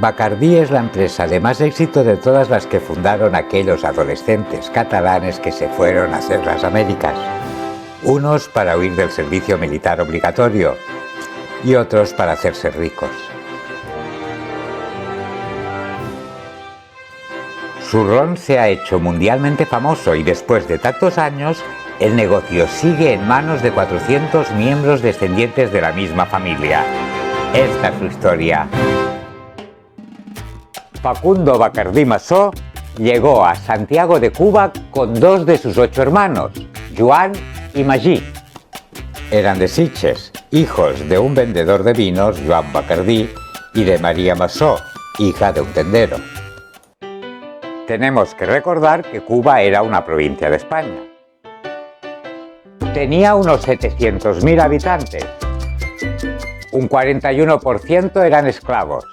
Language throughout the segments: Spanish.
Bacardí es la empresa de más éxito de todas las que fundaron aquellos adolescentes catalanes que se fueron a hacer las Américas. Unos para huir del servicio militar obligatorio y otros para hacerse ricos. Su ron se ha hecho mundialmente famoso y después de tantos años, el negocio sigue en manos de 400 miembros descendientes de la misma familia. Esta es su historia. Facundo Bacardí Massó llegó a Santiago de Cuba con 2 de sus 8 hermanos, Joan y Magí. Eran de Sitges, hijos de un vendedor de vinos, Joan Bacardí, y de María Massó, hija de un tendero. Tenemos que recordar que Cuba era una provincia de España. Tenía unos 700.000 habitantes. Un 41% eran esclavos,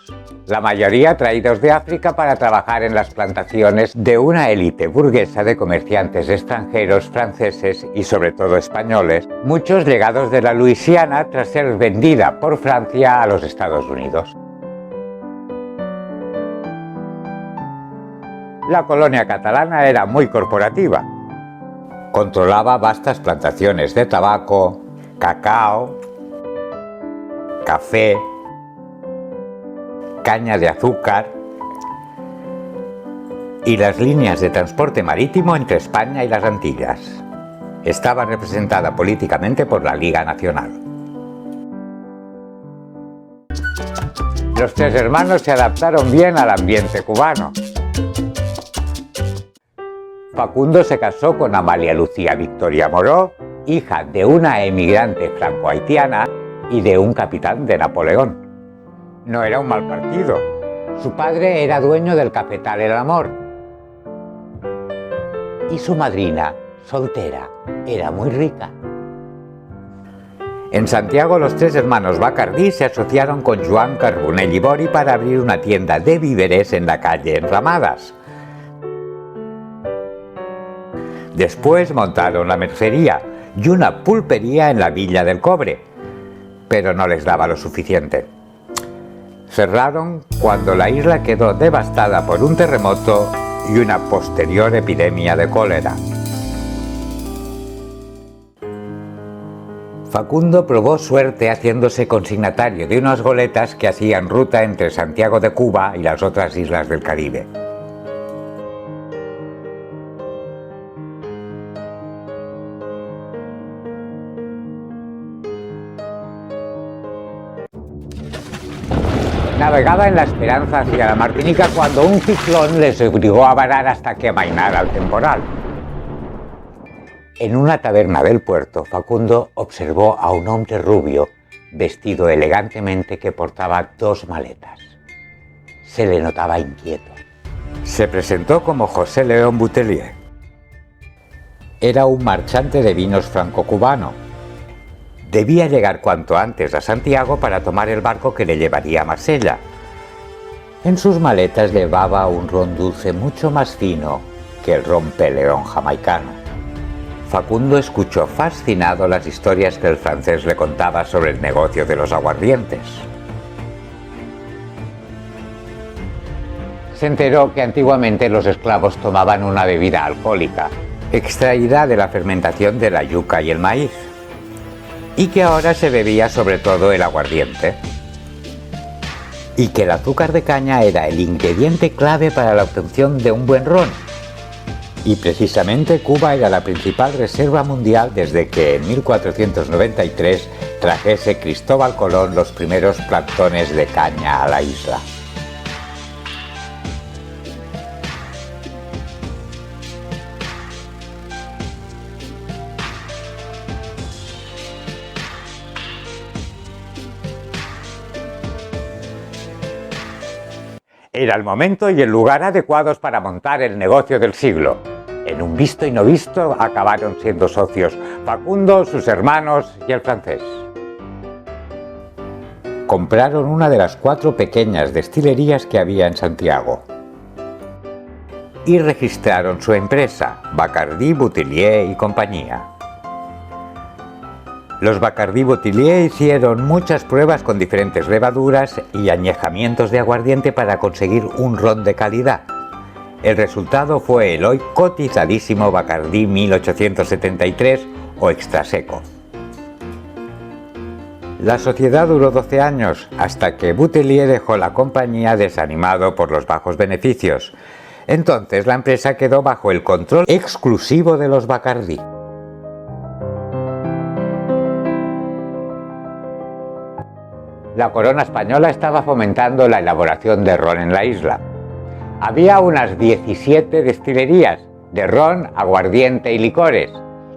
la mayoría traídos de África para trabajar en las plantaciones de una élite burguesa de comerciantes extranjeros, franceses y sobre todo españoles, muchos llegados de la Luisiana tras ser vendida por Francia a los Estados Unidos. La colonia catalana era muy corporativa. Controlaba vastas plantaciones de tabaco, cacao, café, caña de azúcar y las líneas de transporte marítimo entre España y las Antillas. Estaba representada políticamente por la Liga Nacional. Los 3 hermanos se adaptaron bien al ambiente cubano. Facundo se casó con Amalia Lucía Victoria Moró, hija de una emigrante franco-haitiana y de un capitán de Napoleón. No era un mal partido. Su padre era dueño del cafetal El Amor. Y su madrina, soltera, era muy rica. En Santiago, los 3 hermanos Bacardí se asociaron con Joan Carbonell i Bori para abrir una tienda de víveres en la calle Enramadas. Después montaron la mercería y una pulpería en la Villa del Cobre, pero no les daba lo suficiente. Cerraron cuando la isla quedó devastada por un terremoto y una posterior epidemia de cólera. Facundo probó suerte haciéndose consignatario de unas goletas que hacían ruta entre Santiago de Cuba y las otras islas del Caribe. Navegaba en la Esperanza hacia la Martinica cuando un ciclón les obligó a varar hasta que amainara el temporal. En una taberna del puerto, Facundo observó a un hombre rubio, vestido elegantemente, que portaba 2 maletas. Se le notaba inquieto. Se presentó como José León Boutelier. Era un marchante de vinos franco-cubano. Debía llegar cuanto antes a Santiago para tomar el barco que le llevaría a Marsella. En sus maletas llevaba un ron dulce mucho más fino que el ron Peleón jamaicano. Facundo escuchó fascinado las historias que el francés le contaba sobre el negocio de los aguardientes. Se enteró que antiguamente los esclavos tomaban una bebida alcohólica, extraída de la fermentación de la yuca y el maíz, y que ahora se bebía sobre todo el aguardiente, y que el azúcar de caña era el ingrediente clave para la obtención de un buen ron. Y precisamente Cuba era la principal reserva mundial desde que en 1493 trajese Cristóbal Colón los primeros plantones de caña a la isla. Era el momento y el lugar adecuados para montar el negocio del siglo. En un visto y no visto acabaron siendo socios Facundo, sus hermanos y el francés. Compraron una de las 4 pequeñas destilerías que había en Santiago y registraron su empresa, Bacardí, Boutelier y compañía. Los Bacardí Boutillier hicieron muchas pruebas con diferentes levaduras y añejamientos de aguardiente para conseguir un ron de calidad. El resultado fue el hoy cotizadísimo Bacardí 1873 o extra seco. La sociedad duró 12 años, hasta que Boutillier dejó la compañía desanimado por los bajos beneficios. Entonces la empresa quedó bajo el control exclusivo de los Bacardí. La corona española estaba fomentando la elaboración de ron en la isla. Había unas 17 destilerías de ron, aguardiente y licores,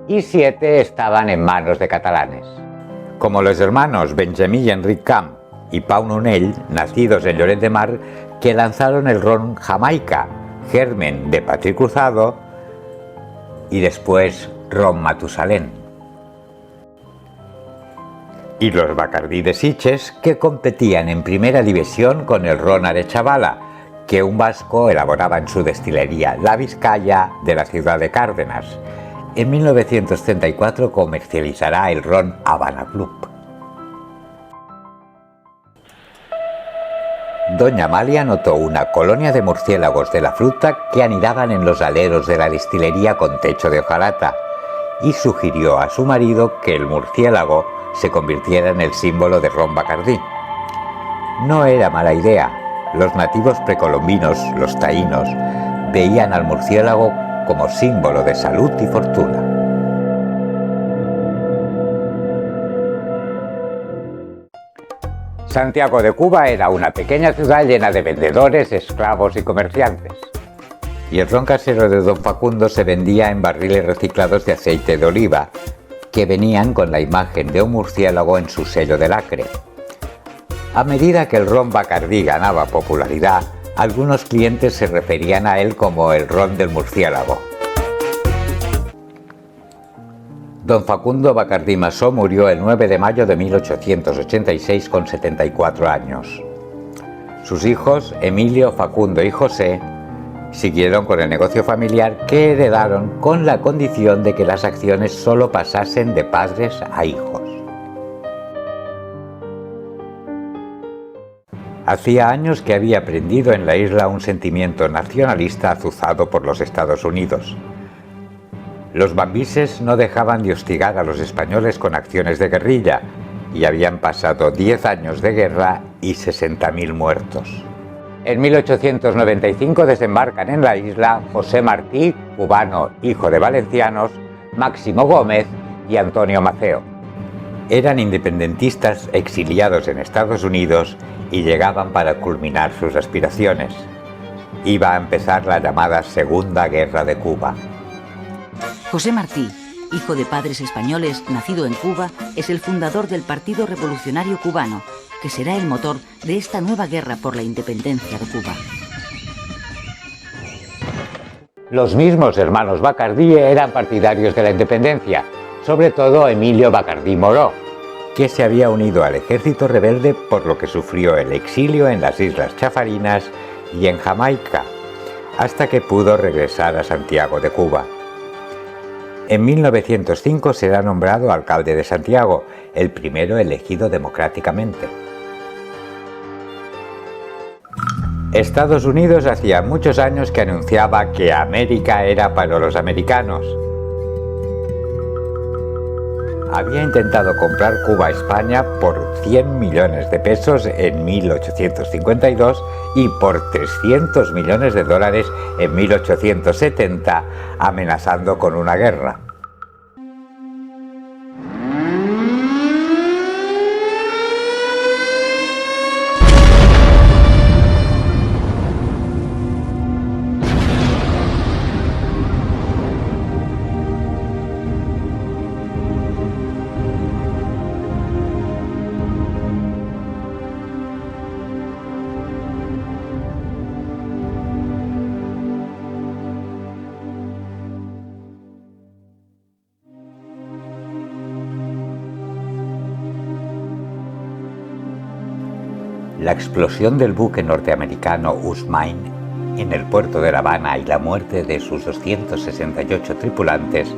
y 7 estaban en manos de catalanes. Como los hermanos Benjamí y Enric Camp y Pau Nunell, nacidos en Lloret de Mar, que lanzaron el ron Jamaica, germen de Patrick Cruzado, y después ron Matusalén. Y los Bacardí de Sitges, que competían en primera división con el ron Arechavala, que un vasco elaboraba en su destilería La Vizcaya de la ciudad de Cárdenas. En 1934 comercializará el ron Habana Club. Doña Amalia notó una colonia de murciélagos de la fruta que anidaban en los aleros de la destilería con techo de hojalata y sugirió a su marido que el murciélago se convirtiera en el símbolo de ron Bacardí. No era mala idea. Los nativos precolombinos, los taínos, veían al murciélago como símbolo de salud y fortuna. Santiago de Cuba era una pequeña ciudad llena de vendedores, esclavos y comerciantes. Y el ron casero de don Facundo se vendía en barriles reciclados de aceite de oliva, que venían con la imagen de un murciélago en su sello de lacre. A medida que el ron Bacardí ganaba popularidad, algunos clientes se referían a él como el ron del murciélago. Don Facundo Bacardí Masó murió el 9 de mayo de 1886 con 74 años. Sus hijos, Emilio, Facundo y José, siguieron con el negocio familiar que heredaron con la condición de que las acciones solo pasasen de padres a hijos. Hacía años que había prendido en la isla un sentimiento nacionalista azuzado por los Estados Unidos. Los bambises no dejaban de hostigar a los españoles con acciones de guerrilla y habían pasado 10 años de guerra y 60.000 muertos. En 1895 desembarcan en la isla José Martí, cubano, hijo de valencianos, Máximo Gómez y Antonio Maceo. Eran independentistas exiliados en Estados Unidos y llegaban para culminar sus aspiraciones. Iba a empezar la llamada Segunda Guerra de Cuba. José Martí, hijo de padres españoles, nacido en Cuba, es el fundador del Partido Revolucionario Cubano, que será el motor de esta nueva guerra por la independencia de Cuba. Los mismos hermanos Bacardí eran partidarios de la independencia, sobre todo Emilio Bacardí Moró, que se había unido al ejército rebelde, por lo que sufrió el exilio en las Islas Chafarinas y en Jamaica, hasta que pudo regresar a Santiago de Cuba. En 1905 será nombrado alcalde de Santiago, el primero elegido democráticamente. Estados Unidos hacía muchos años que anunciaba que América era para los americanos. Había intentado comprar Cuba a España por 100 millones de pesos en 1852 y por 300 millones de dólares en 1870, amenazando con una guerra. La explosión del buque norteamericano Usmain en el puerto de La Habana y la muerte de sus 268 tripulantes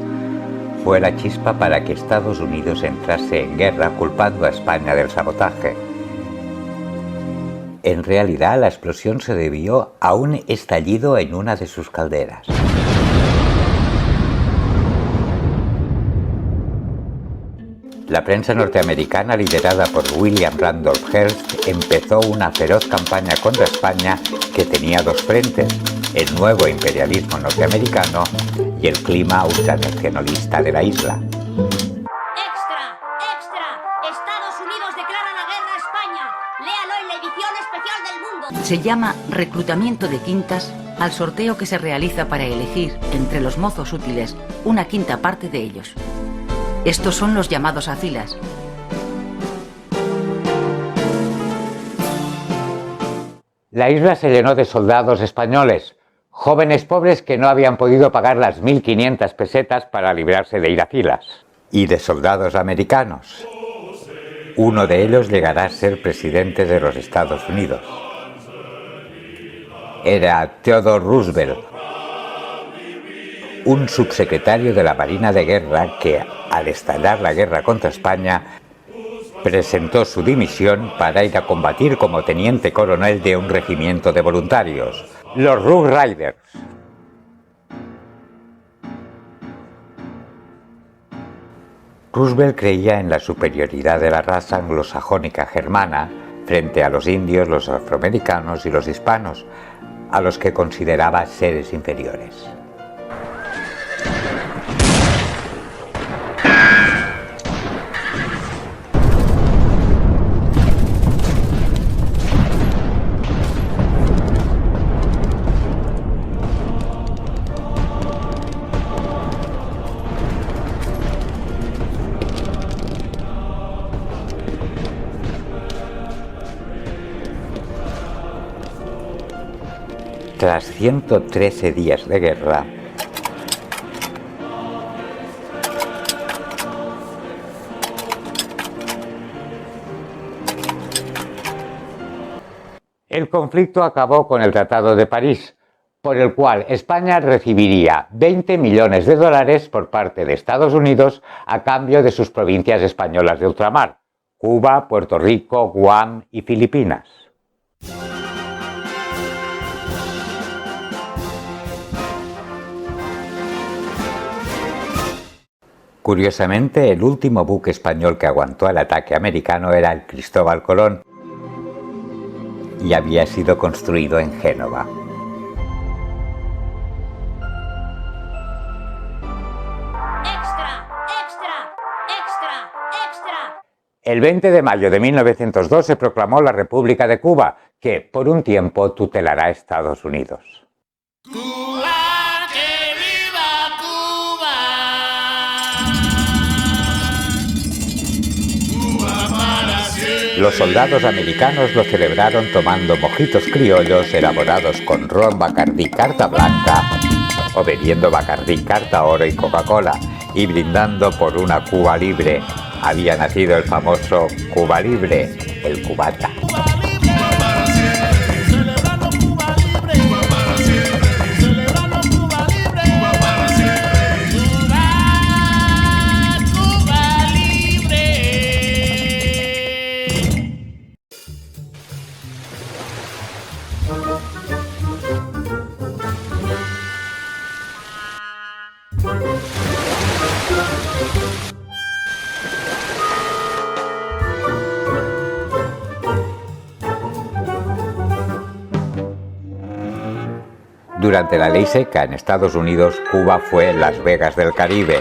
fue la chispa para que Estados Unidos entrase en guerra culpando a España del sabotaje. En realidad, la explosión se debió a un estallido en una de sus calderas. La prensa norteamericana, liderada por William Randolph Hearst, empezó una feroz campaña contra España que tenía dos frentes: el nuevo imperialismo norteamericano y el clima ultranacionalista de la isla. ¡Extra! ¡Extra! Estados Unidos declara la guerra a España. Léalo en la edición especial del mundo. Se llama reclutamiento de quintas al sorteo que se realiza para elegir entre los mozos útiles una quinta parte de ellos. Estos son los llamados afilas. La isla se llenó de soldados españoles, jóvenes pobres que no habían podido pagar las 1.500 pesetas para librarse de ir a filas, y de soldados americanos. Uno de ellos llegará a ser presidente de los Estados Unidos. Era Theodore Roosevelt, un subsecretario de la Marina de Guerra que, al estallar la guerra contra España, presentó su dimisión para ir a combatir como teniente coronel de un regimiento de voluntarios, los Rough Riders. Roosevelt creía en la superioridad de la raza anglosajónica germana frente a los indios, los afroamericanos y los hispanos, a los que consideraba seres inferiores. Tras 113 días de guerra, el conflicto acabó con el Tratado de París, por el cual España recibiría 20 millones de dólares por parte de Estados Unidos a cambio de sus provincias españolas de ultramar: Cuba, Puerto Rico, Guam y Filipinas. Curiosamente, el último buque español que aguantó el ataque americano era el Cristóbal Colón y había sido construido en Génova. ¡Extra! ¡Extra! ¡Extra! ¡Extra! El 20 de mayo de 1902 se proclamó la República de Cuba, que por un tiempo tutelará a Estados Unidos. Los soldados americanos lo celebraron tomando mojitos criollos elaborados con ron Bacardí Carta Blanca o bebiendo Bacardí Carta Oro y Coca-Cola y brindando por una Cuba libre. Había nacido el famoso Cuba Libre, el cubata. Durante la ley seca en Estados Unidos, Cuba fue Las Vegas del Caribe.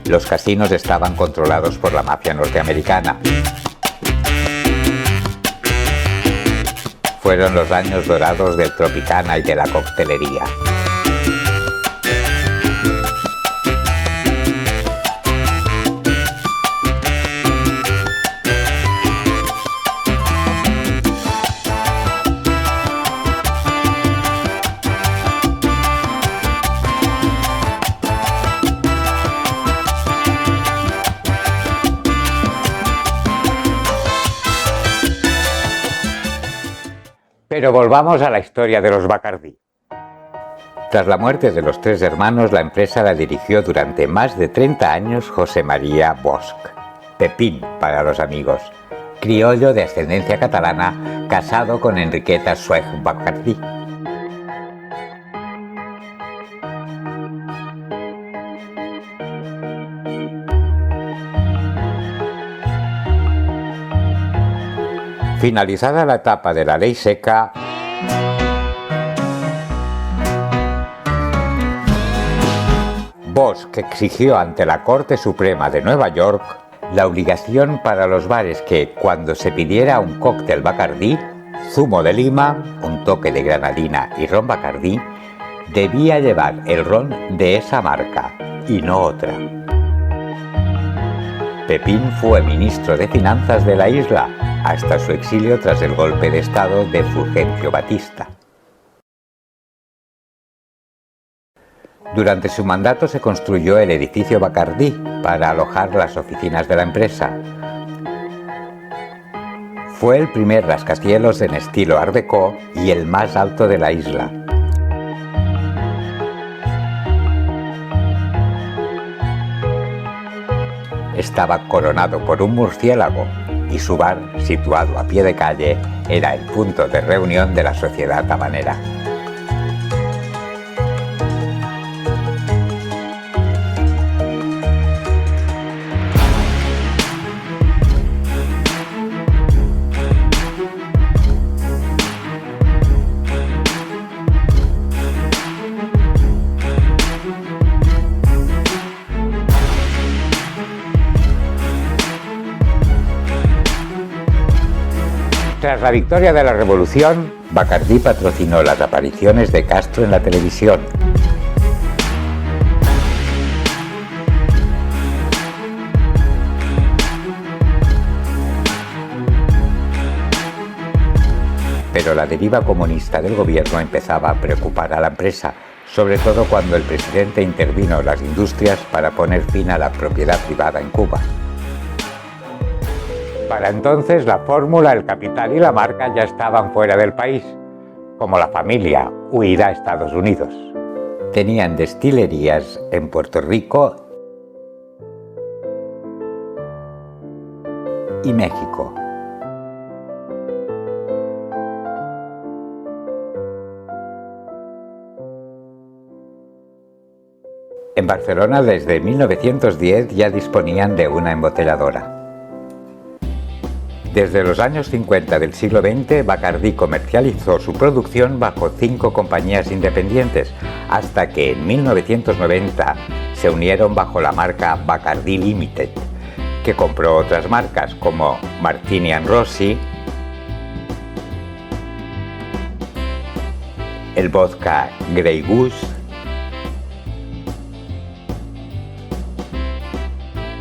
Los casinos estaban controlados por la mafia norteamericana. Fueron los años dorados del Tropicana y de la coctelería. Pero volvamos a la historia de los Bacardí. Tras la muerte de los tres hermanos, la empresa la dirigió durante más de 30 años José María Bosch, Pepín para los amigos, criollo de ascendencia catalana, casado con Enriqueta Sueg Bacardí. Finalizada la etapa de la ley seca, Bosch exigió ante la Corte Suprema de Nueva York la obligación para los bares que, cuando se pidiera un cóctel Bacardí, zumo de lima, un toque de granadina y ron Bacardí, debía llevar el ron de esa marca y no otra. Pepín fue ministro de Finanzas de la isla hasta su exilio tras el golpe de Estado de Fulgencio Batista. Durante su mandato se construyó el edificio Bacardí para alojar las oficinas de la empresa. Fue el primer rascacielos en estilo Art Deco y el más alto de la isla. Estaba coronado por un murciélago y su bar, situado a pie de calle, era el punto de reunión de la sociedad habanera. Tras la victoria de la Revolución, Bacardí patrocinó las apariciones de Castro en la televisión. Pero la deriva comunista del gobierno empezaba a preocupar a la empresa, sobre todo cuando el presidente intervino en las industrias para poner fin a la propiedad privada en Cuba. Para entonces la fórmula, el capital y la marca ya estaban fuera del país, como la familia, huida a Estados Unidos. Tenían destilerías en Puerto Rico y México. En Barcelona desde 1910 ya disponían de una embotelladora. Desde los años 50 del siglo XX, Bacardí comercializó su producción bajo 5 compañías independientes, hasta que en 1990 se unieron bajo la marca Bacardí Limited, que compró otras marcas como Martini & Rossi, el vodka Grey Goose,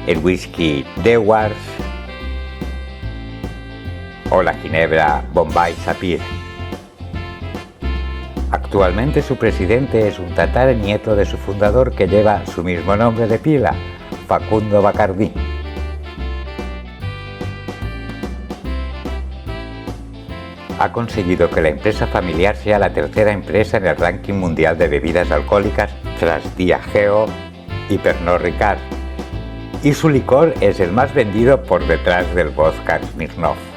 el whisky Dewars o la ginebra Bombay Sapphire. Actualmente su presidente es un tataranieto de su fundador que lleva su mismo nombre de pila, Facundo Bacardí. Ha conseguido que la empresa familiar sea la tercera empresa en el ranking mundial de bebidas alcohólicas tras Diageo y Pernod Ricard, y su licor es el más vendido por detrás del vodka Smirnoff.